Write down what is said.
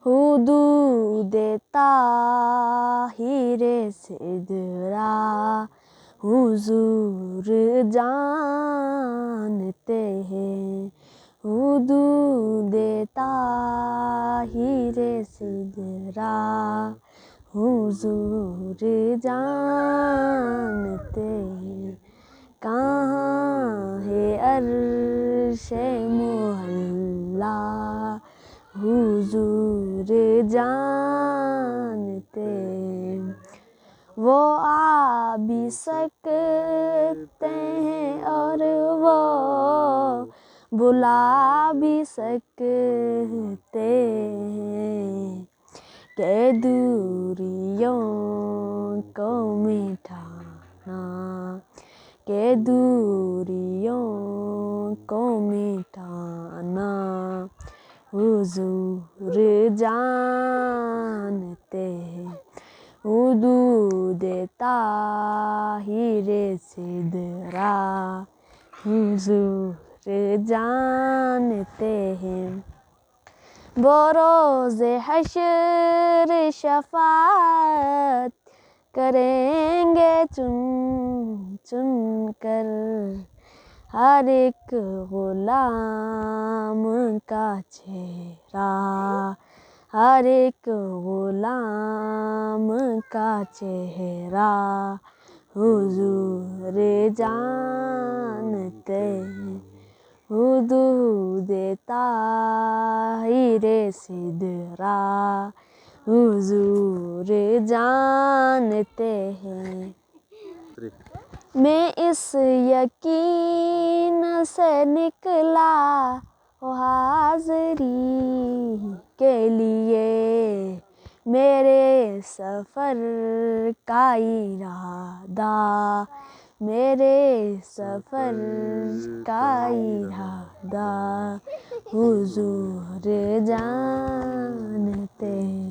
حدود طاہر سدرا حضور جانتے ہیں، حدود طاہر سدرا حضور جانتے ہیں، کہاں ہے عرش معلا حضور جانتے ہیں، وہ آ بھی سکتے ہیں اور وہ بلا بھی سکتے ہیں، کہ دوریوں کو مٹانا، کہ دوریوں کو مٹانا حضور جانتے ہیں، حدود طاہر سدرا حضور جانتے ہیں، بروز حشر شفاعت کریں گے چن چن کر ہر ایک غلام کا چہرہ، ہر ایک غلام کا چہرہ حضور جانتے ہیں، حدود طاہر سدرا حضور جانتے ہیں، میں اس یقین سے نکلا ہوں حاضری کے لیے، میرے سفر کا ارادہ، میرے سفر کا ارادہ حضور جانتے ہیں۔